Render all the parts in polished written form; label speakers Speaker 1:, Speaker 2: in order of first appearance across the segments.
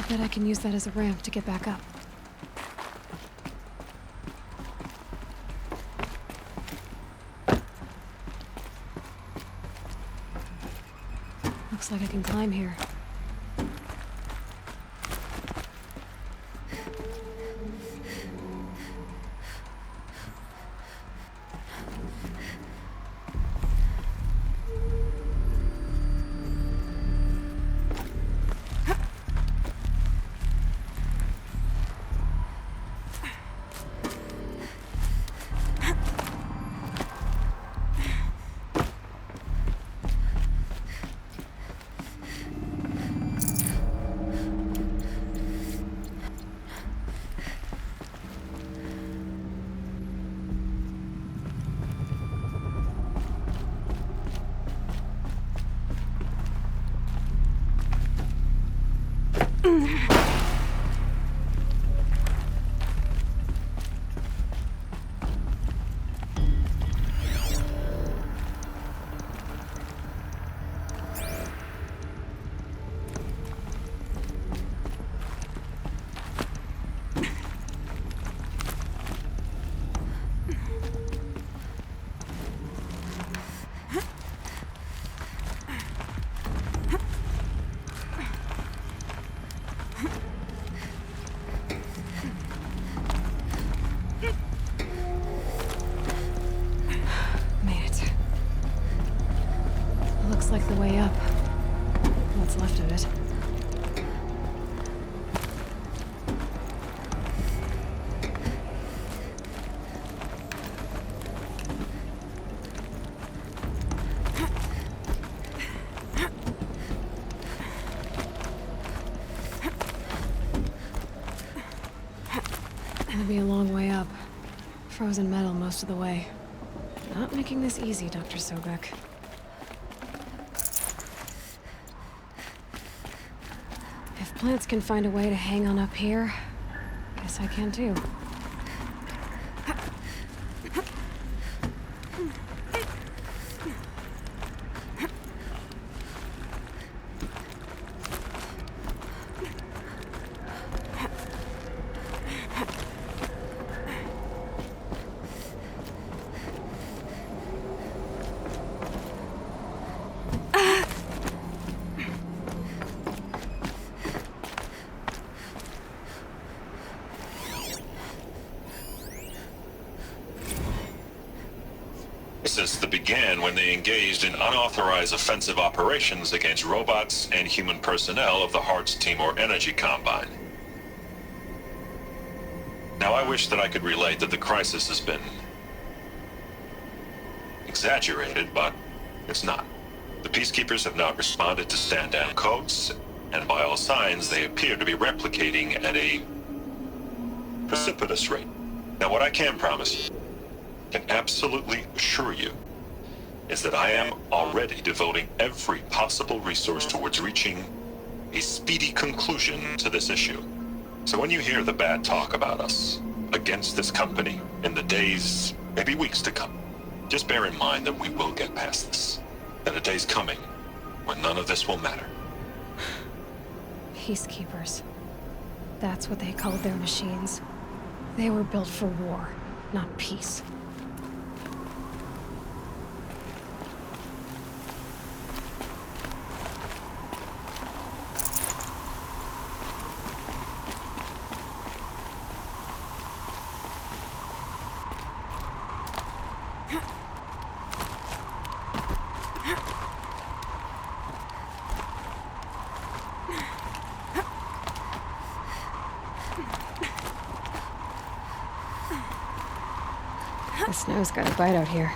Speaker 1: Bet I can use that as a ramp to get back up. Looks like I can climb here. Like the way up. What's left of it. Gonna be a long way up. Frozen metal most of the way. Not making this easy, Dr. Sobek. If plants can find a way to hang on up here, guess I can too.
Speaker 2: That began when they engaged in unauthorized offensive operations against robots and human personnel of the Hearts Timor Energy Combine. Now, I wish that I could relate that the crisis has been exaggerated, but it's not. The Peacekeepers have now responded to stand-down codes, and by all signs, they appear to be replicating at a precipitous rate. Now, what I can promise you, can absolutely assure you, is that I am already devoting every possible resource towards reaching a speedy conclusion to this issue. So when you hear the bad talk about us against this company in the days, maybe weeks to come, just bear in mind that we will get past this. That a day's coming when none of this will matter.
Speaker 1: Peacekeepers. That's what they called their machines. They were built for war, not peace. The snow's got a bite out here.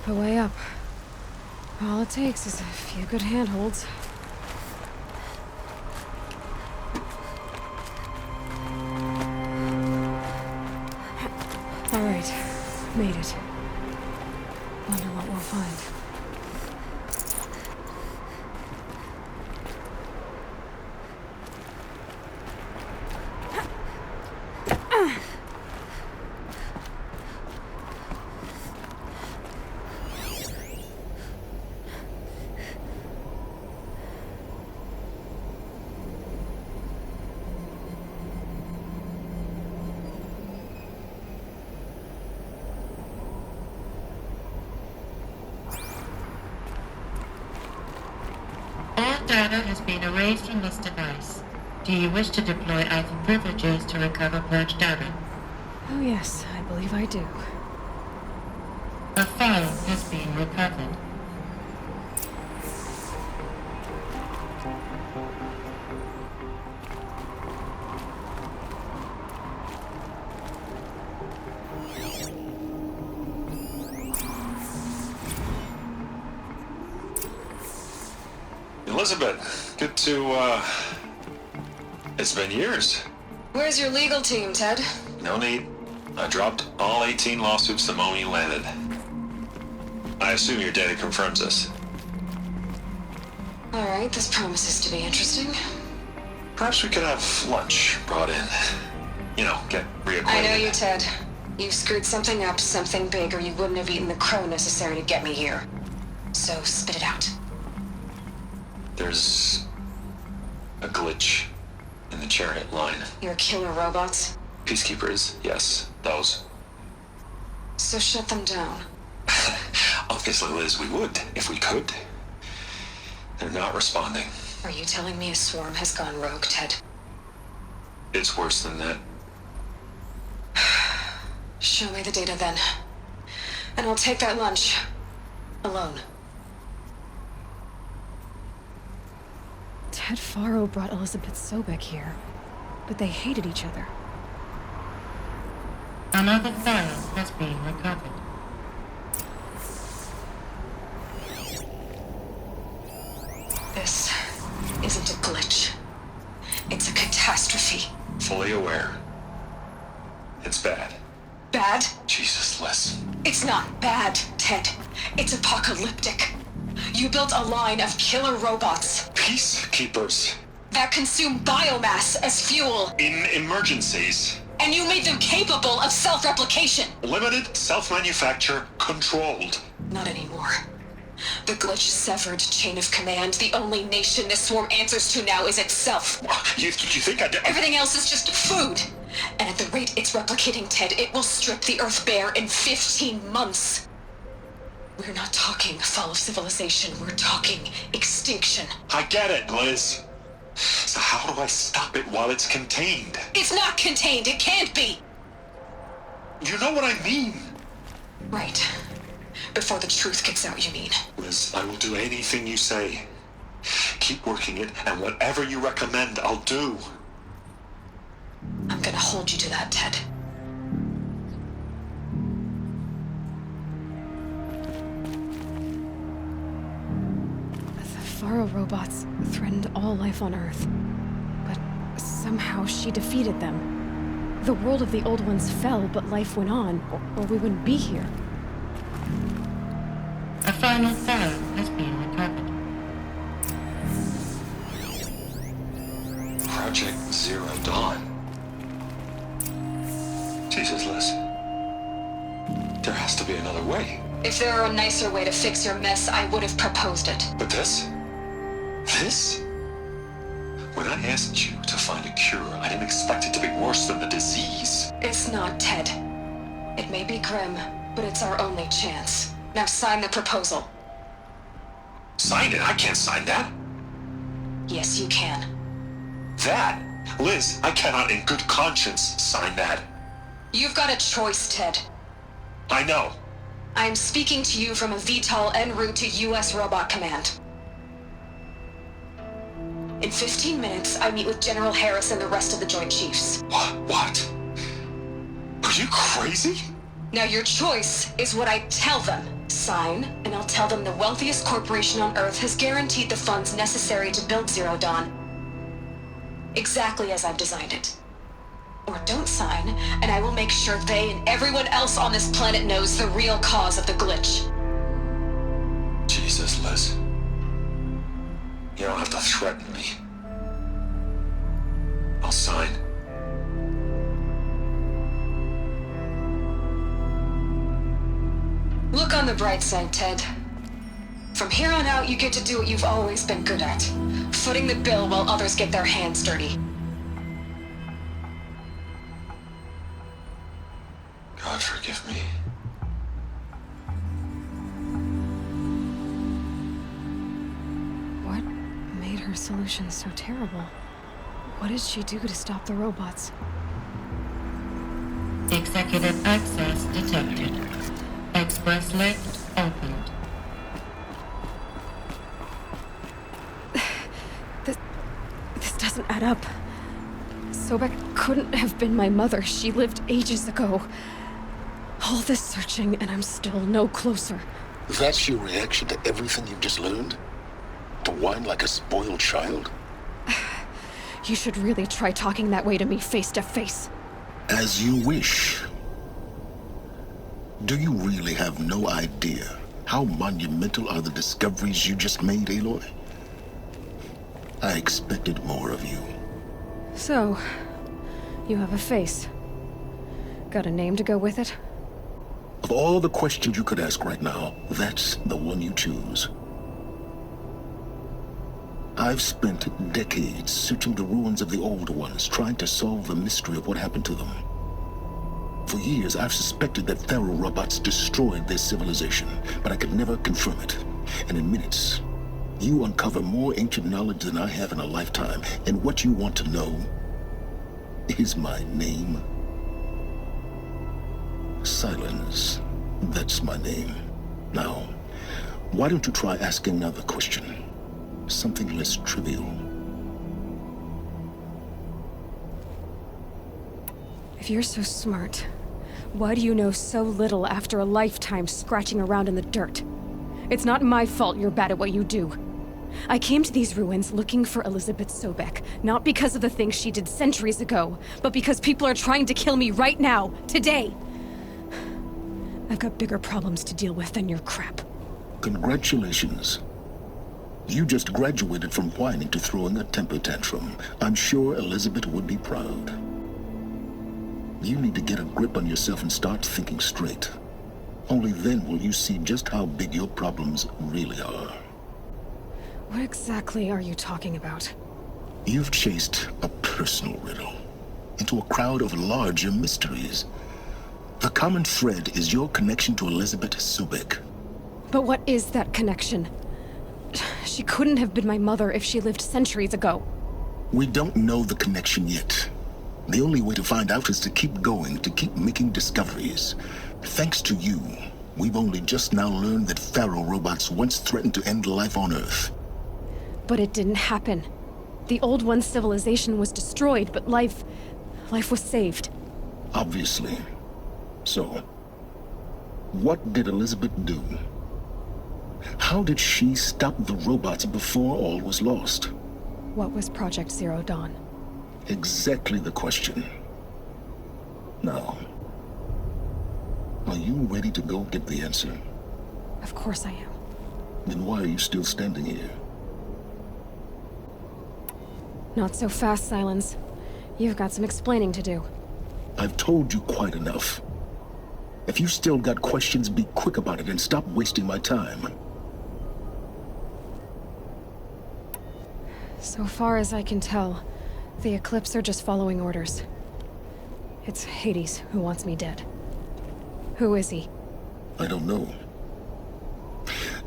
Speaker 1: A way up. All it takes is a few good handholds. All right, made it. Wonder what we'll find.
Speaker 3: All data has been erased from this device. Do you wish to deploy item privileges to recover purged data?
Speaker 1: Oh yes, I believe I do.
Speaker 3: A file has been recovered.
Speaker 2: Elizabeth, good to, it's been years.
Speaker 1: Where's your legal team, Ted?
Speaker 2: No need. I dropped all 18 lawsuits the moment you landed. I assume your data confirms this.
Speaker 1: All right, this promises to be interesting.
Speaker 2: Perhaps we could have lunch brought in. You know, get reacquainted.
Speaker 1: I know you, Ted. You screwed something up, something big, or you wouldn't have eaten the crow necessary to get me here. So spit it out.
Speaker 2: There's a glitch in the chariot line.
Speaker 1: Your killer robots?
Speaker 2: Peacekeepers, yes, those.
Speaker 1: So shut them down.
Speaker 2: Obviously, Liz, we would, if we could. They're not responding.
Speaker 1: Are you telling me a swarm has gone rogue, Ted?
Speaker 2: It's worse than that.
Speaker 1: Show me the data then. And I'll take that lunch. Alone. Ted Faro brought Elizabeth Sobek here, but they hated each other.
Speaker 3: Another file has been recovered.
Speaker 1: This isn't a glitch. It's a catastrophe.
Speaker 2: Fully aware. It's bad.
Speaker 1: Bad?
Speaker 2: Jesus, Liz.
Speaker 1: It's not bad, Ted. It's apocalyptic. You built a line of killer robots
Speaker 2: Peacekeepers.
Speaker 1: that consume biomass as fuel,
Speaker 2: In emergencies.
Speaker 1: and you made them capable of self-replication.
Speaker 2: Limited, self-manufacture, controlled.
Speaker 1: Not anymore. The glitch severed chain of command. The only nation this swarm answers to now is itself.
Speaker 2: You think I did?
Speaker 1: Everything else is just food. And at the rate it's replicating, Ted, it will strip the Earth bare in 15 months. We're not talking fall of civilization. We're talking extinction.
Speaker 2: I get it, Liz. So how do I stop it while it's contained?
Speaker 1: It's not contained. It can't be.
Speaker 2: You know what I mean.
Speaker 1: Right. Before the truth gets out, you mean?
Speaker 2: Liz, I will do anything you say. Keep working it, and whatever you recommend, I'll do.
Speaker 1: I'm gonna hold you to that, Ted. The Faro robots threatened all life on Earth. But somehow she defeated them. The world of the old ones fell, but life went on, or we wouldn't be here.
Speaker 3: A final file has been recovered.
Speaker 2: Project Zero Dawn. Jesus, Liz. There has to be another way.
Speaker 1: If there were a nicer way to fix your mess, I would have proposed it.
Speaker 2: But this? This? When I asked you to find a cure, I didn't expect it to be worse than the disease.
Speaker 1: It's not, Ted. It may be grim, but it's our only chance. Now sign the proposal.
Speaker 2: Sign it? I can't sign that.
Speaker 1: Yes, you can.
Speaker 2: That? Liz, I cannot in good conscience sign that.
Speaker 1: You've got a choice, Ted.
Speaker 2: I know.
Speaker 1: I am speaking to you from a VTOL en route to U.S. Robot Command. In 15 minutes, I meet with General Harris and the rest of the Joint Chiefs.
Speaker 2: What? Are you crazy?
Speaker 1: Now your choice is what I tell them. Sign, and I'll tell them the wealthiest corporation on Earth has guaranteed the funds necessary to build Zero Dawn. Exactly as I've designed it. Or don't sign, and I will make sure they and everyone else on this planet knows the real cause of the glitch.
Speaker 2: Jesus, Liz. You don't have to threaten me. I'll sign.
Speaker 1: Look on the bright side, Ted. From here on out, you get to do what you've always been good at. Footing the bill while others get their hands dirty.
Speaker 2: God forgive me.
Speaker 4: What made her solution so terrible? What did she do to stop the robots?
Speaker 3: Executive access detected. Express lift opened.
Speaker 4: This doesn't add up. Sobek couldn't have been my mother. She lived ages ago. All this searching, and I'm still no closer.
Speaker 5: That's your reaction to everything you've just learned? To whine like a spoiled child?
Speaker 4: You should really try talking that way to me face to face.
Speaker 5: As you wish. Do you really have no idea how monumental are the discoveries you just made, Aloy? I expected more of you.
Speaker 4: So, you have a face. Got a name to go with it?
Speaker 5: Of all the questions you could ask right now, that's the one you choose. I've spent decades searching the ruins of the old ones, trying to solve the mystery of what happened to them. For years, I've suspected that Thero robots destroyed their civilization, but I could never confirm it. And in minutes, you uncover more ancient knowledge than I have in a lifetime, and what you want to know is my name. Silence. That's my name. Now, why don't you try asking another question? Something less trivial.
Speaker 4: If you're so smart, why do you know so little after a lifetime scratching around in the dirt? It's not my fault you're bad at what you do. I came to these ruins looking for Elizabeth Sobek, not because of the things she did centuries ago, but because people are trying to kill me right now, today. I've got bigger problems to deal with than your crap.
Speaker 5: Congratulations. You just graduated from whining to throwing a temper tantrum. I'm sure Elizabeth would be proud. You need to get a grip on yourself and start thinking straight. Only then will you see just how big your problems really are.
Speaker 4: What exactly are you talking about?
Speaker 5: You've chased a personal riddle into a crowd of larger mysteries. The common thread is your connection to Elizabeth Sobek.
Speaker 4: But what is that connection? She couldn't have been my mother if she lived centuries ago.
Speaker 5: We don't know the connection yet. The only way to find out is to keep going, to keep making discoveries. Thanks to you, we've only just now learned that Thero robots once threatened to end life on Earth.
Speaker 4: But it didn't happen. The Old One's civilization was destroyed, but life was saved.
Speaker 5: Obviously. So, what did Elizabeth do? How did she stop the robots before all was lost?
Speaker 4: What was Project Zero Dawn?
Speaker 5: Exactly the question. Now, are you ready to go get the answer?
Speaker 4: Of course I am.
Speaker 5: Then why are you still standing here?
Speaker 4: Not so fast, Silence. You've got some explaining to do.
Speaker 5: I've told you quite enough. If you still got questions, be quick about it and stop wasting my time.
Speaker 4: So far as I can tell, the Eclipse are just following orders. It's Hades who wants me dead. Who is he?
Speaker 5: I don't know.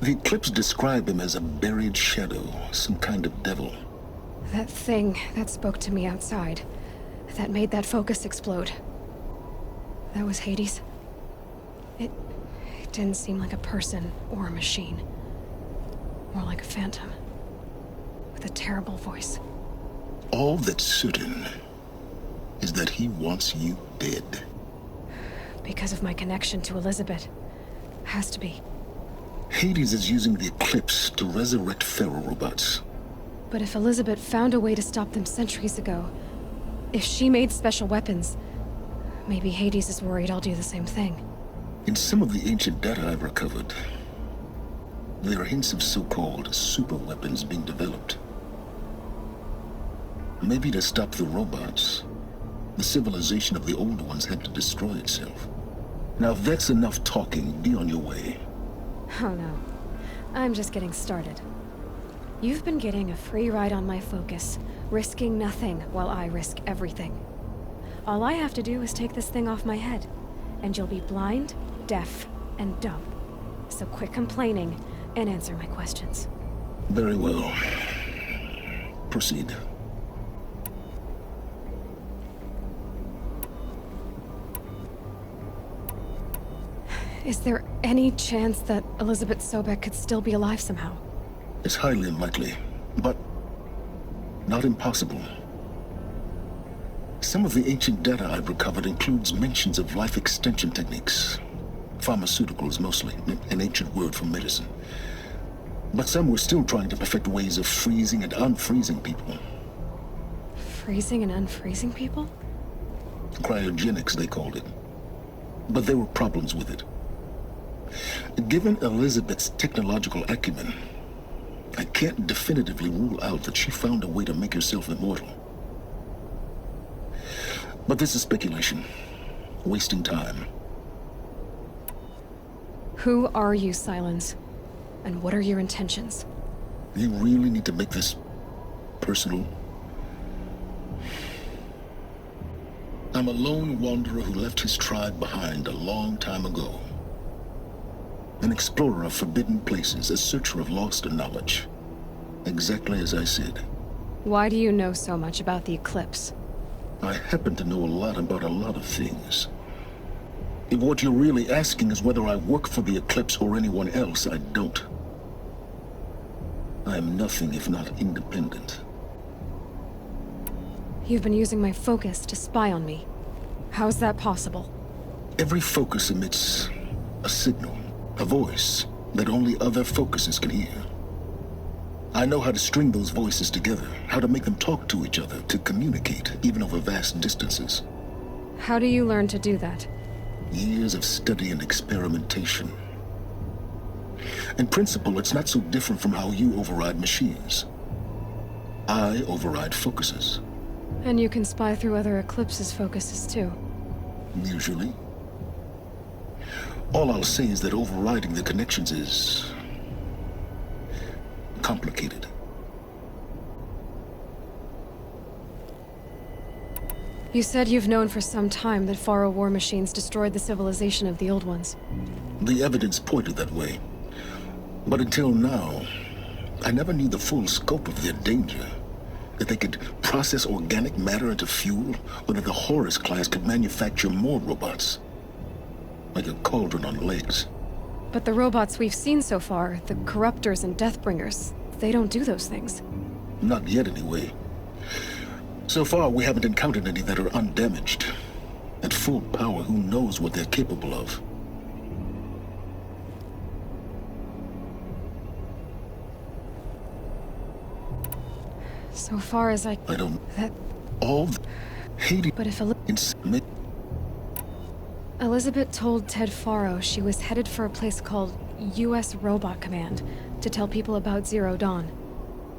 Speaker 5: The Eclipse describe him as a buried shadow, some kind of devil.
Speaker 4: That thing that spoke to me outside, that made that focus explode. That was Hades? It didn't seem like a person or a machine. More like a phantom. With a terrible voice.
Speaker 5: All that's certain is that he wants you dead.
Speaker 4: Because of my connection to Elizabeth. Has to be.
Speaker 5: Hades is using the Eclipse to resurrect ferrorobots.
Speaker 4: But if Elizabeth found a way to stop them centuries ago, if she made special weapons, maybe Hades is worried I'll do the same thing.
Speaker 5: In some of the ancient data I've recovered, there are hints of so-called super weapons being developed. Maybe to stop the robots, the civilization of the old ones had to destroy itself. Now if that's enough talking, be on your way.
Speaker 4: Oh no. I'm just getting started. You've been getting a free ride on my focus, risking nothing while I risk everything. All I have to do is take this thing off my head, and you'll be blind, deaf, and dumb. So quit complaining and answer my questions.
Speaker 5: Very well. Proceed.
Speaker 4: Is there any chance that Elizabeth Sobek could still be alive somehow?
Speaker 5: It's highly unlikely, but not impossible. Some of the ancient data I've recovered includes mentions of life extension techniques. Pharmaceuticals mostly, an ancient word for medicine. But some were still trying to perfect ways of freezing and unfreezing people.
Speaker 4: Freezing and unfreezing people?
Speaker 5: Cryogenics, they called it. But there were problems with it. Given Elizabeth's technological acumen, I can't definitively rule out that she found a way to make herself immortal. But this is speculation. Wasting time.
Speaker 4: Who are you, Silence? And what are your intentions?
Speaker 5: You really need to make this personal? I'm a lone wanderer who left his tribe behind a long time ago. An explorer of forbidden places, a searcher of lost knowledge. Exactly as I said.
Speaker 4: Why do you know so much about the Eclipse?
Speaker 5: I happen to know a lot about a lot of things. If what you're really asking is whether I work for the Eclipse or anyone else, I don't. I am nothing if not independent.
Speaker 4: You've been using my focus to spy on me. How's that possible?
Speaker 5: Every focus emits a signal, a voice that only other focuses can hear. I know how to string those voices together, how to make them talk to each other, to communicate, even over vast distances.
Speaker 4: How do you learn to do that?
Speaker 5: Years of study and experimentation. In principle, it's not so different from how you override machines. I override focuses.
Speaker 4: And you can spy through other Eclipse's focuses too.
Speaker 5: Usually. All I'll say is that overriding the connections is complicated.
Speaker 4: You said you've known for some time that Faro war machines destroyed the civilization of the old ones.
Speaker 5: The evidence pointed that way. But until now, I never knew the full scope of their danger. That they could process organic matter into fuel, or that the Horus class could manufacture more robots. Like a cauldron on legs.
Speaker 4: But the robots we've seen so far, the Corruptors and Deathbringers, they don't do those things.
Speaker 5: Not yet, anyway. So far, we haven't encountered any that are undamaged. At full power, who knows what they're capable of?
Speaker 4: So far as I
Speaker 5: don't...
Speaker 4: That...
Speaker 5: All... Hades...
Speaker 4: But if
Speaker 5: in...
Speaker 4: Elizabeth told Ted Faro she was headed for a place called U.S. Robot Command to tell people about Zero Dawn.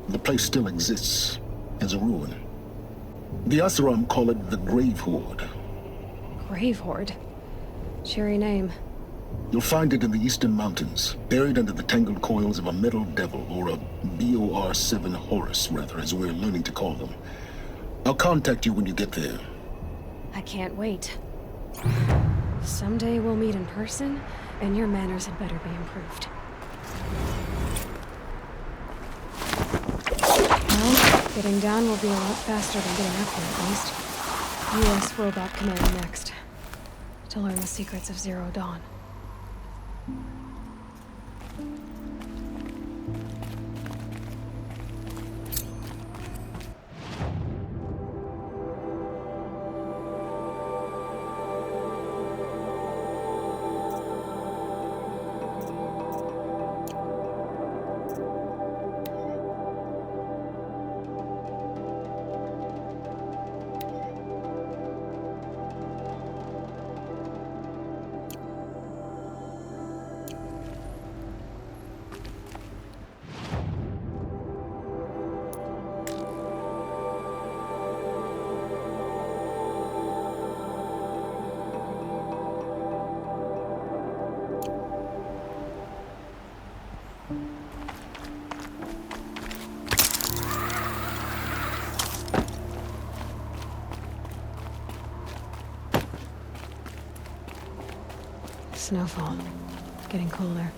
Speaker 5: The place still exists, as a ruin. The Asaram call it the Grave Horde.
Speaker 4: Grave Horde? Cheery name.
Speaker 5: You'll find it in the Eastern Mountains, buried under the tangled coils of a metal devil, or a BOR-7 Horus, rather, as we're learning to call them. I'll contact you when you get there.
Speaker 4: I can't wait. Someday we'll meet in person, and your manners had better be improved. Well, getting down will be a lot faster than getting up here, at least. U.S. Robot Command next. To learn the secrets of Zero Dawn. Snowfall. Getting cooler.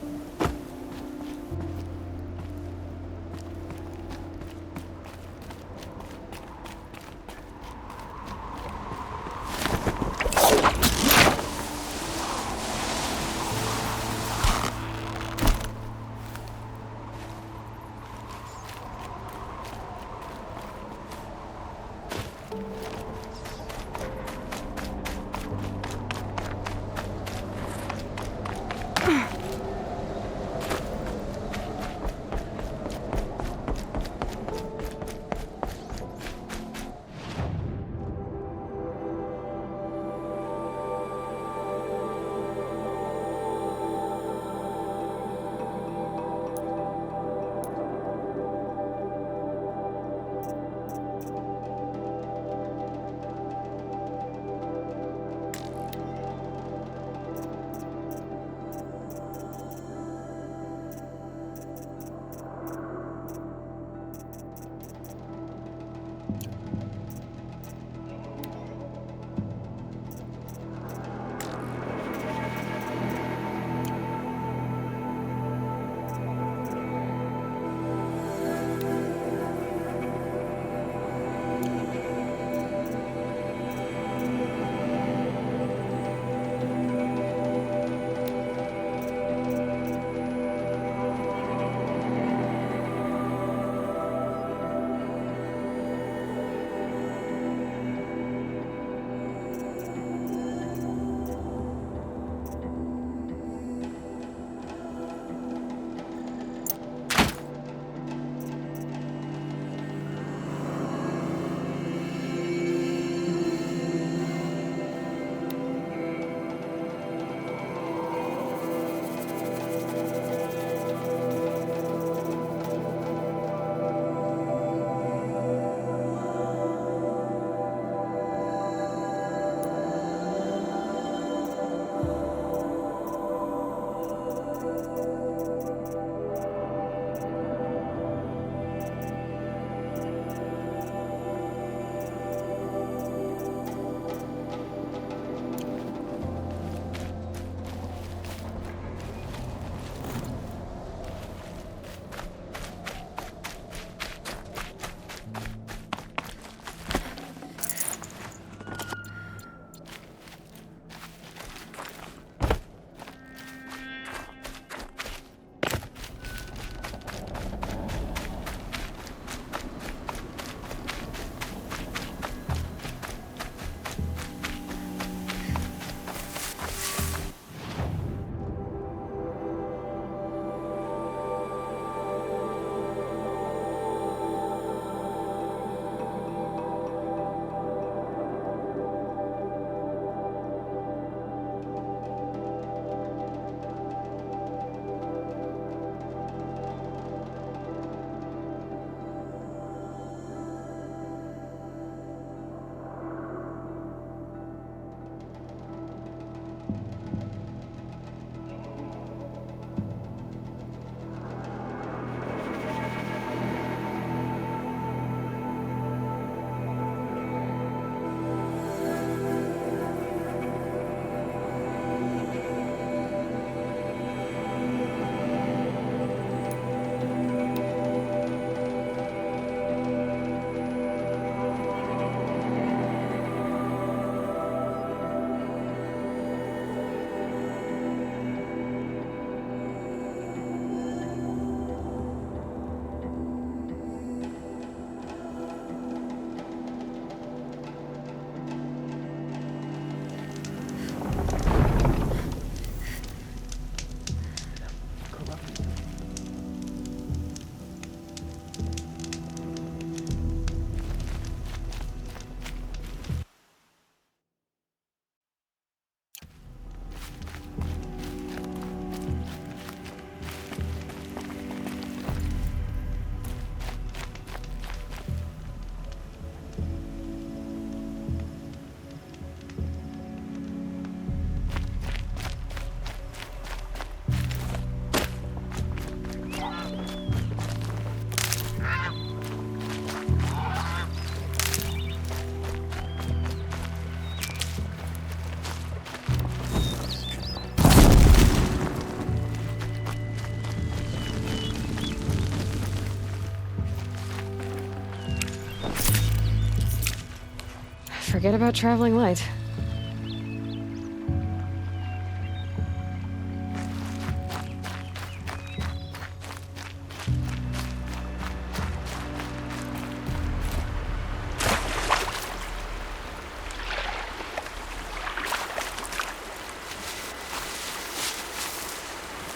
Speaker 4: Forget about traveling light.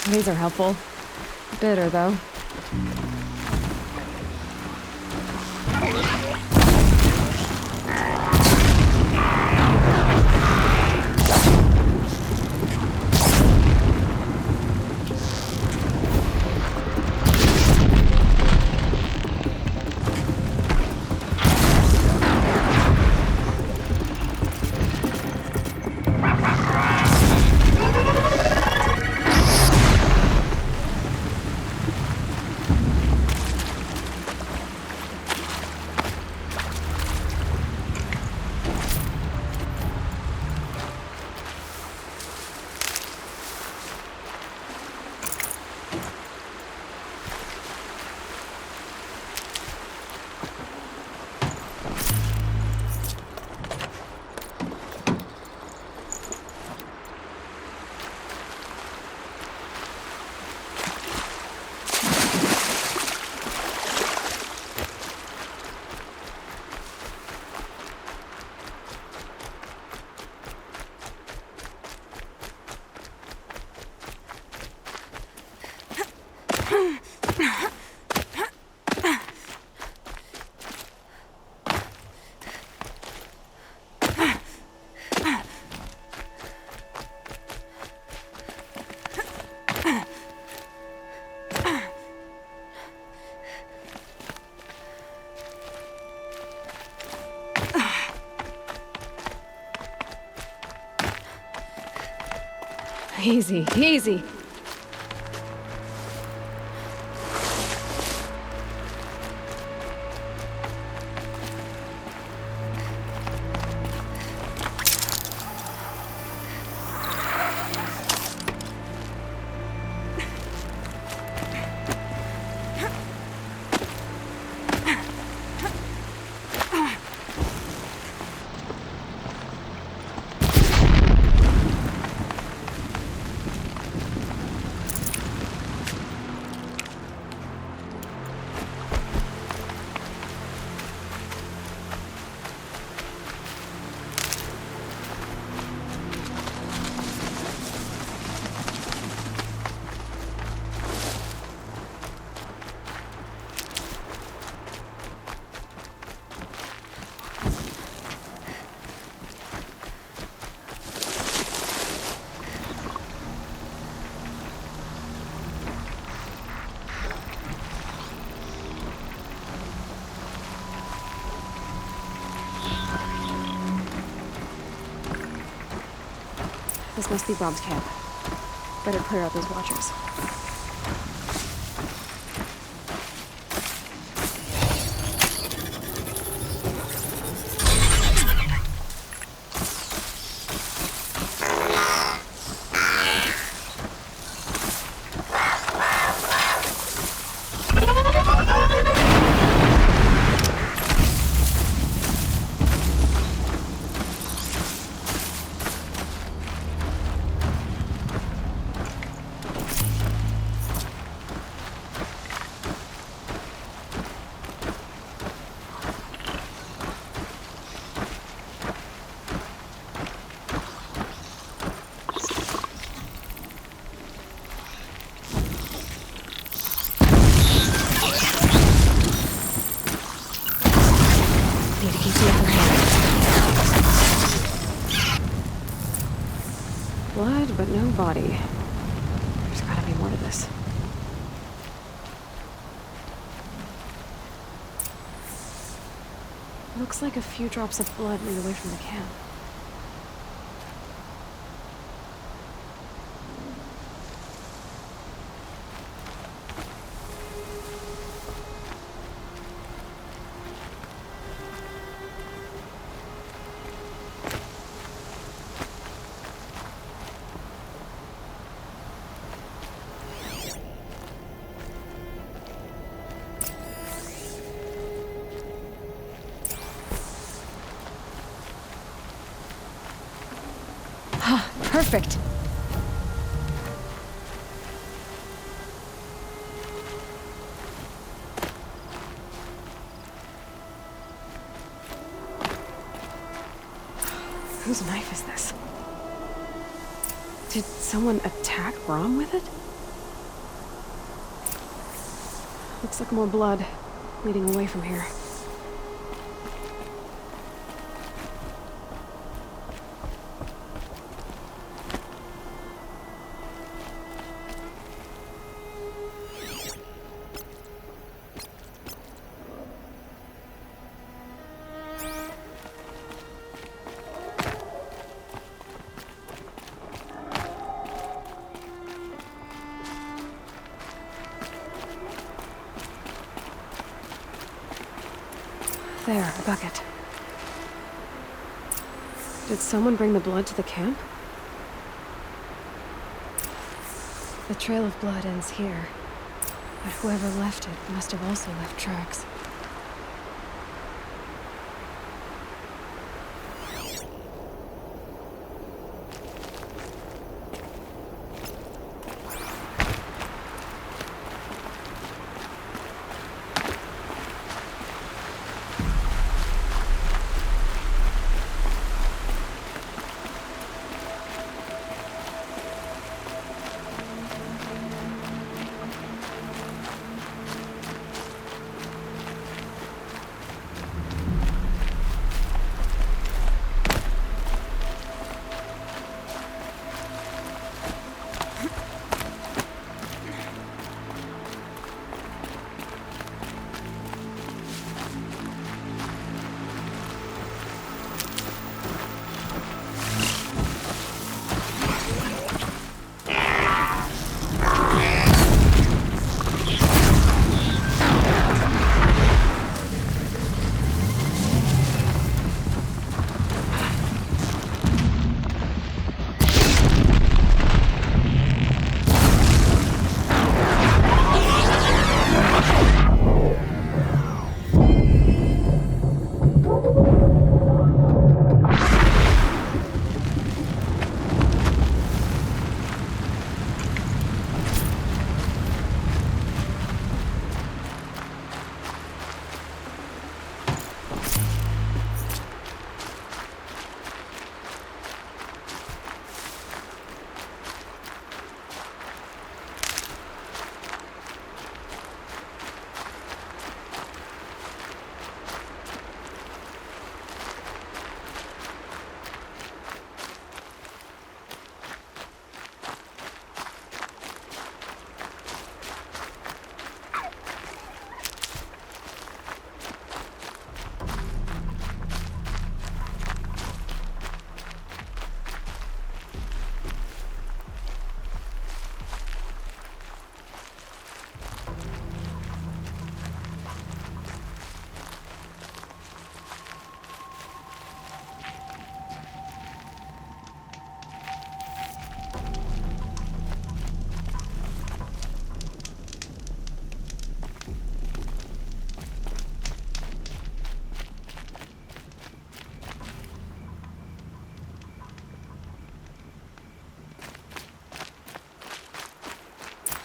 Speaker 4: These are helpful. Bitter, though. Easy, easy. This must be Bob's camp. Better clear out those watchers. Need to keep the upper hand. Blood, but no body. There's gotta be more to this. Looks like a few drops of blood lead away from the camp. perfect. Whose knife is this? Did someone attack Brom with it? Looks like more blood leading away from here. There, a bucket. Did someone bring the blood to the camp? The trail of blood ends here, but whoever left it must have also left tracks.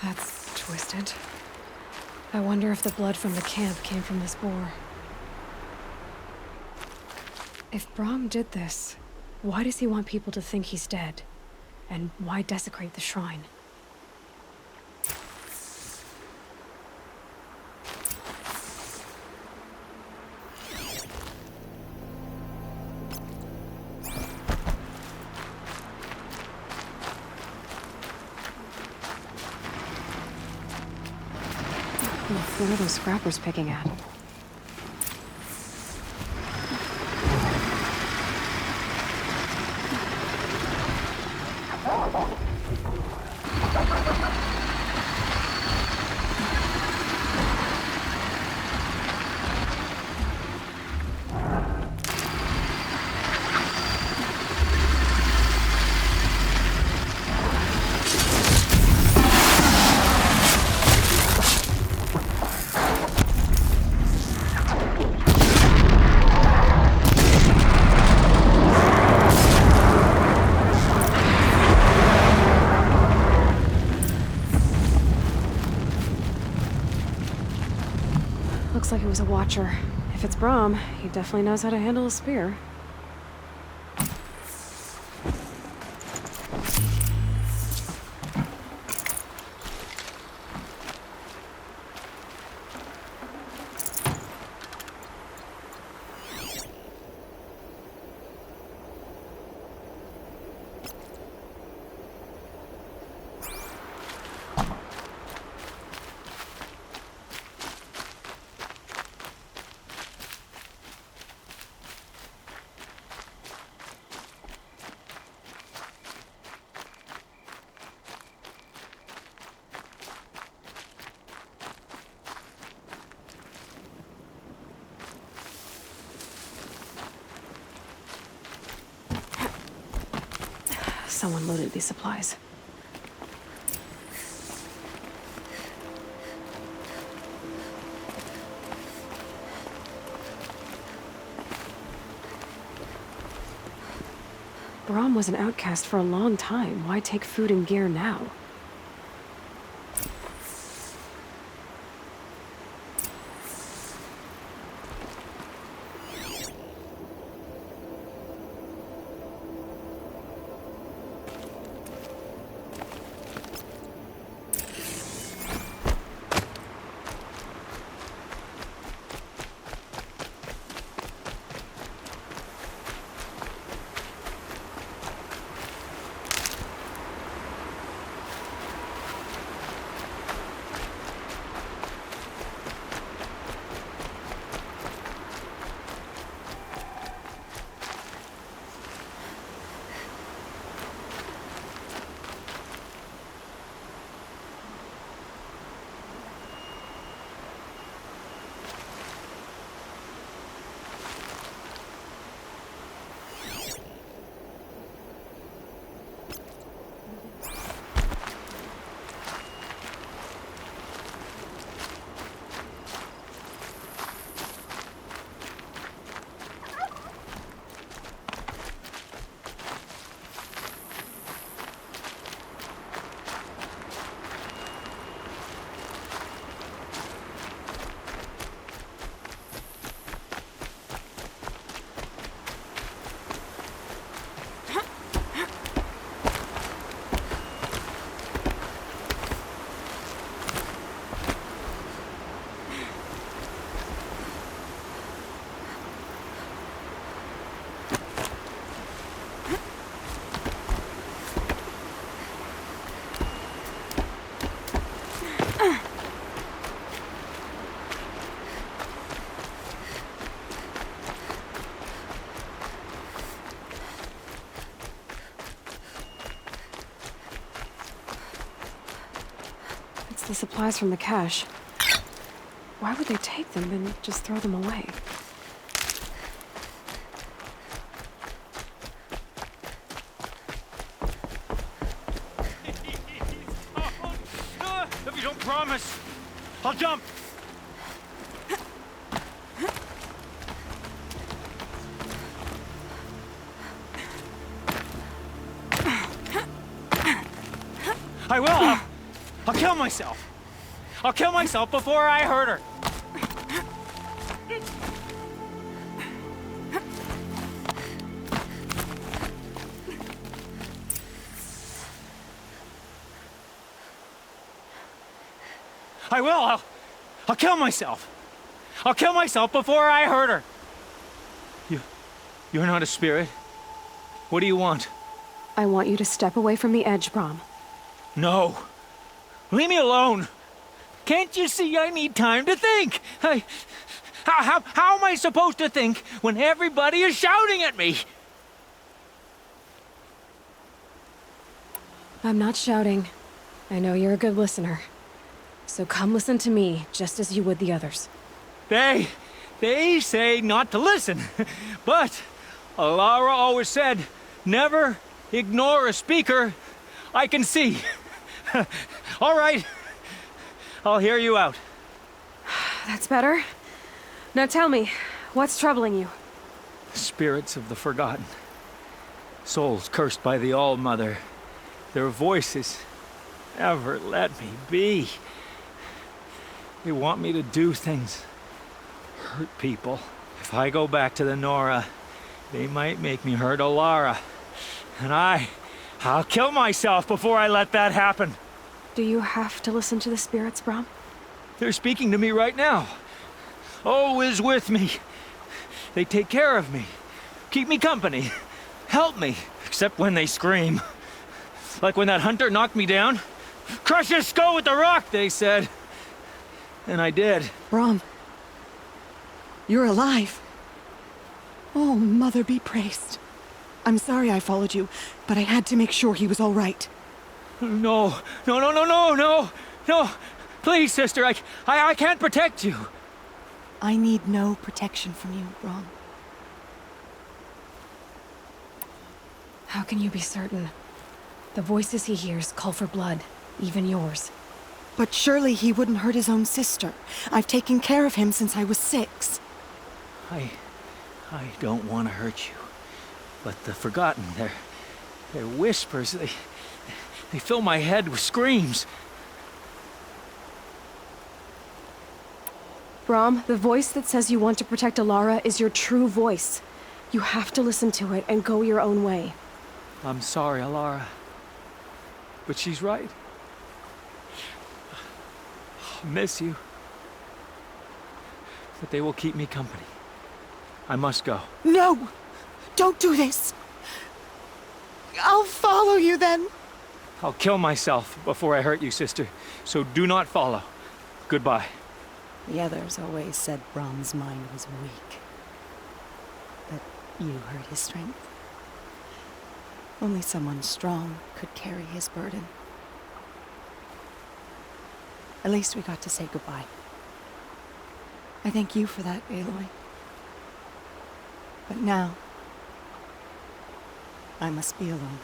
Speaker 4: That's twisted. I wonder if the blood from the camp came from this boar. If Brom did this, why does he want people to think he's dead? And why desecrate the shrine? What are those scrappers picking at? Looks like it was a watcher. If it's Brahm, he definitely knows how to handle a spear. Someone loaded these supplies. Brahm was an outcast for a long time. Why take food and gear now? The supplies from the cache. Why would they take them and just throw them away?
Speaker 6: If you don't promise, I'll jump. I will. I'll kill myself. I'll kill myself before I hurt her. I will. I'll kill myself. I'll kill myself before I hurt her. You're not a spirit. What do you want?
Speaker 4: I want you to step away from the edge, Brahm.
Speaker 6: No. Leave me alone. Can't you see I need time to think? How am I supposed to think when everybody is shouting at me?
Speaker 4: I'm not shouting. I know you're a good listener. So come listen to me, just as you would the others.
Speaker 6: They say not to listen. But Alara always said, never ignore a speaker I can see. All right. I'll hear you out.
Speaker 4: That's better. Now tell me, what's troubling you?
Speaker 6: Spirits of the forgotten. Souls cursed by the All-Mother. Their voices never let me be. They want me to do things hurt people. If I go back to the Nora, they might make me hurt Alara. And I'll kill myself before I let that happen.
Speaker 4: Do you have to listen to the spirits, Brom?
Speaker 6: They're speaking to me right now. O is with me. They take care of me, keep me company, help me, except when they scream. Like when that hunter knocked me down. Crush his skull with the rock, they said. And I did.
Speaker 7: Brom, you're alive. Oh, Mother be praised. I'm sorry I followed you, but I had to make sure he was all right.
Speaker 6: No. Please, sister, I can't protect you.
Speaker 7: I need no protection from you, Brom.
Speaker 4: How can you be certain? The voices he hears call for blood, even yours.
Speaker 7: But surely he wouldn't hurt his own sister. I've taken care of him since I was 6.
Speaker 6: I don't want to hurt you. But the Forgotten, their whispers, they fill my head with screams.
Speaker 4: Brom, the voice that says you want to protect Alara is your true voice. You have to listen to it and go your own way.
Speaker 6: I'm sorry, Alara. But she's right. I miss you. But they will keep me company. I must go.
Speaker 7: No! Don't do this! I'll follow you then!
Speaker 6: I'll kill myself before I hurt you, sister. So do not follow. Goodbye.
Speaker 7: The others always said Brom's mind was weak. But you hurt his strength. Only someone strong could carry his burden. At least we got to say goodbye. I thank you for that, Aloy. But now, I must be alone.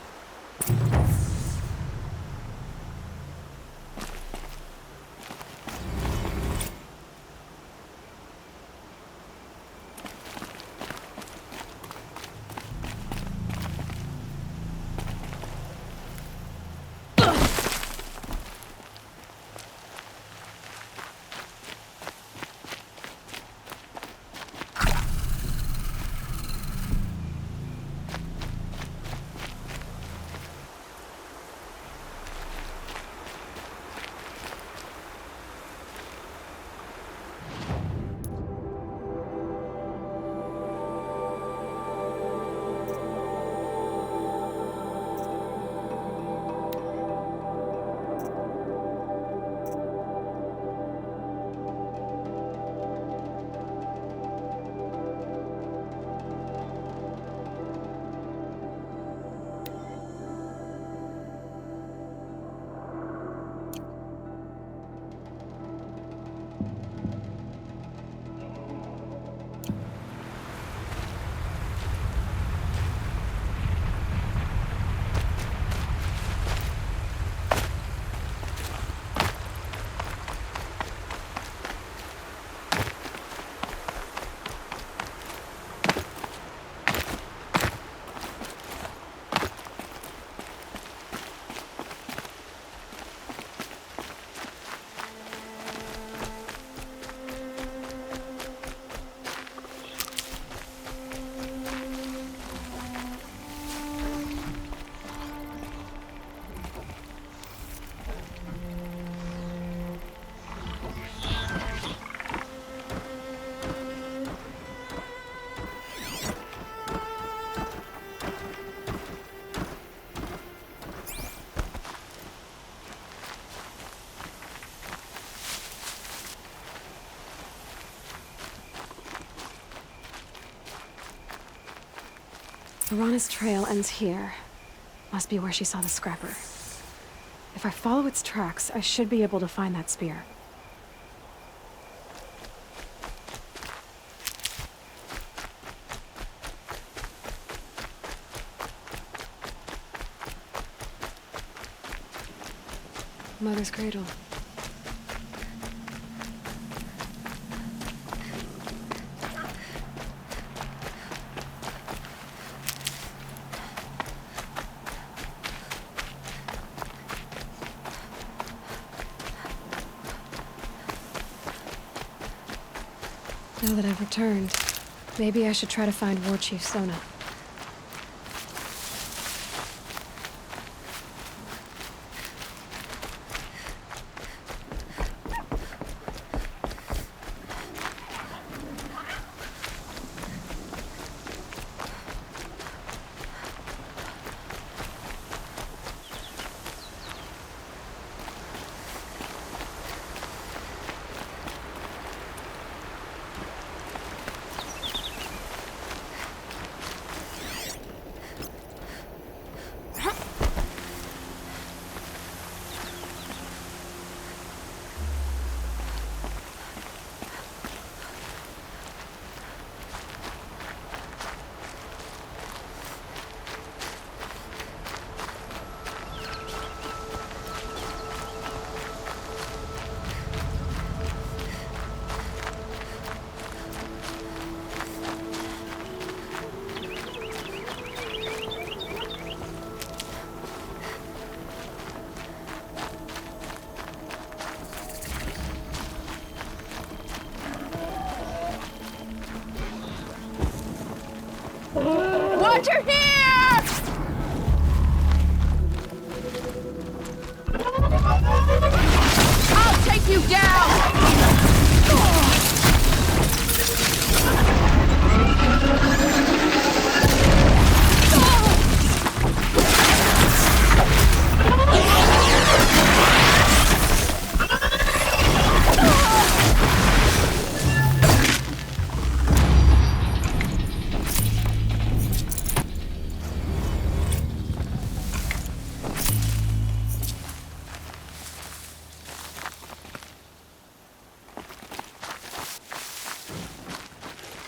Speaker 4: Lorana's trail ends here. Must be where she saw the scrapper. If I follow its tracks, I should be able to find that spear. Mother's cradle. Now that I've returned, maybe I should try to find War Chief Sona.
Speaker 8: Watcher here! I'll take you down!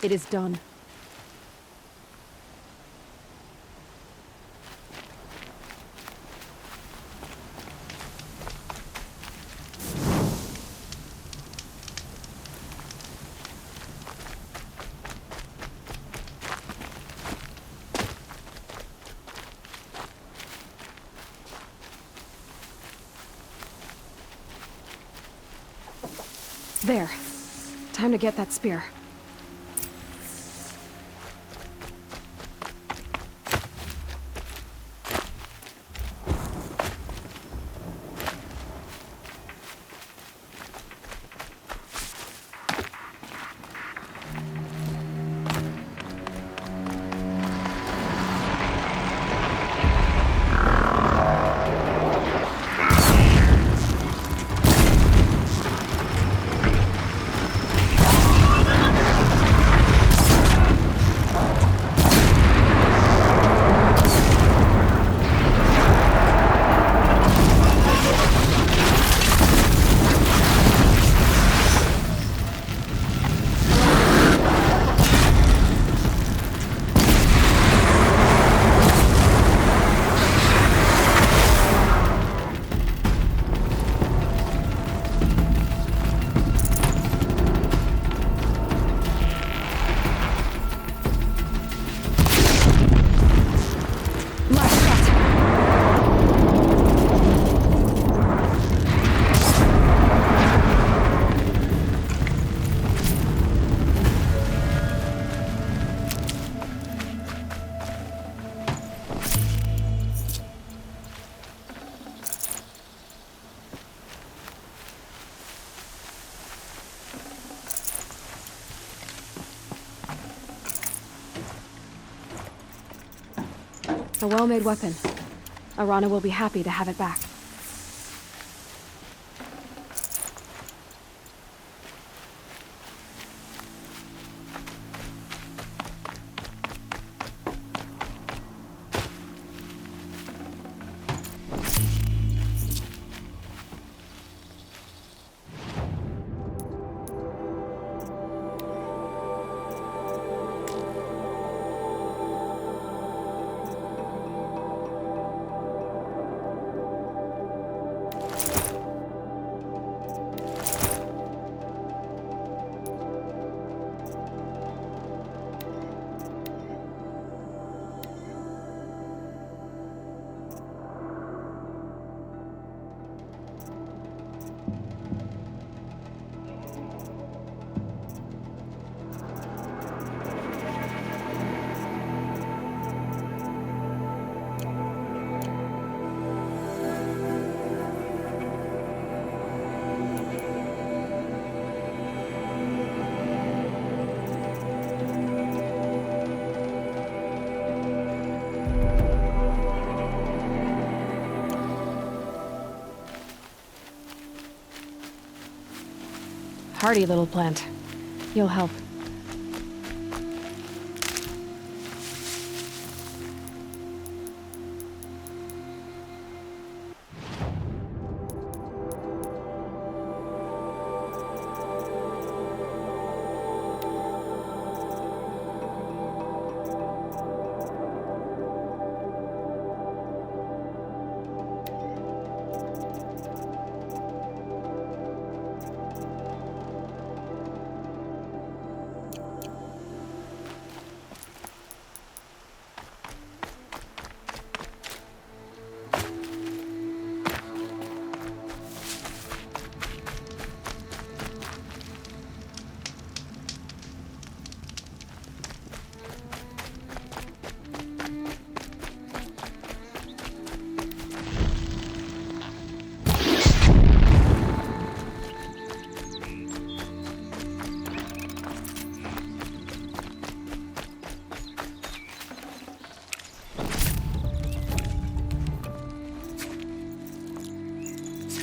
Speaker 4: It is done. There. Time to get that spear. A well-made weapon. Arana will be happy to have it back. Hardy little plant. You'll help.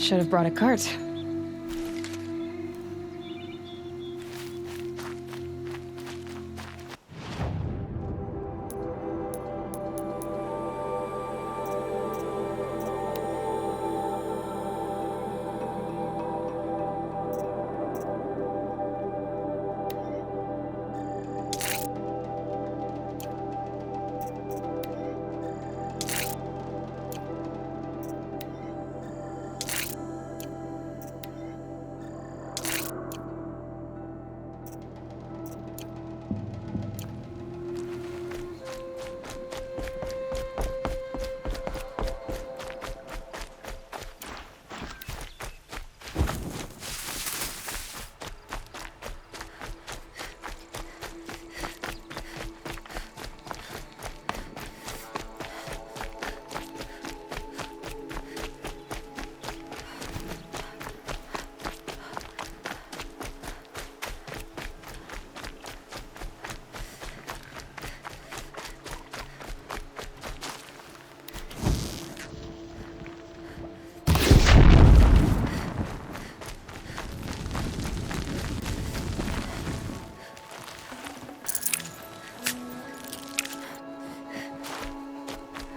Speaker 4: Should have brought a cart.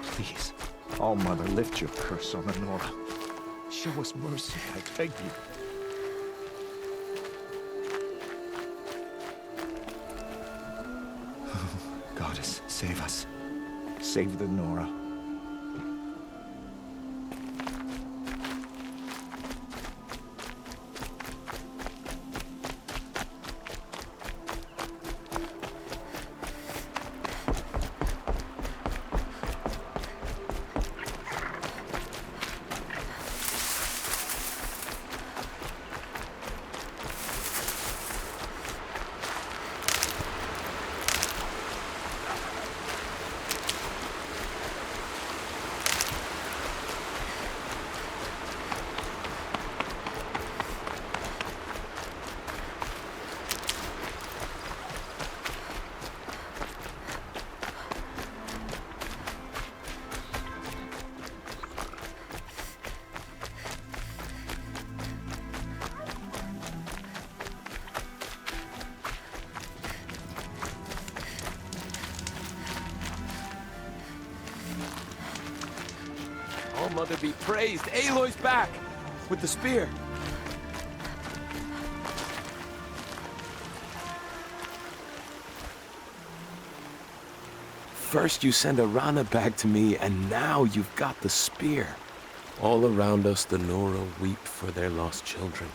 Speaker 9: Please, All Mother, lift your curse on Honora. Show us mercy, I beg you. Goddess, save us. Save the Nora.
Speaker 10: All Mother be praised. Aloy's back with the spear. First you send Arana back to me, and now you've got the spear. All around us the Nora weep for their lost children.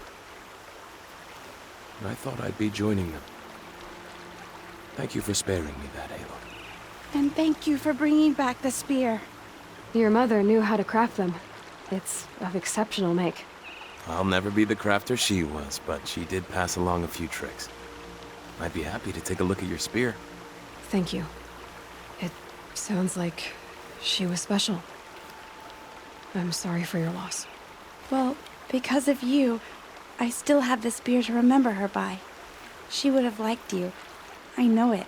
Speaker 10: And I thought I'd be joining them. Thank you for sparing me that, Aloy.
Speaker 7: And thank you for bringing back the spear.
Speaker 4: Your mother knew how to craft them. It's of exceptional make.
Speaker 10: I'll never be the crafter she was, but she did pass along a few tricks. I'd be happy to take a look at your spear.
Speaker 4: Thank you. It sounds like she was special. I'm sorry for your loss.
Speaker 7: Well, because of you, I still have the spear to remember her by. She would have liked you. I know it.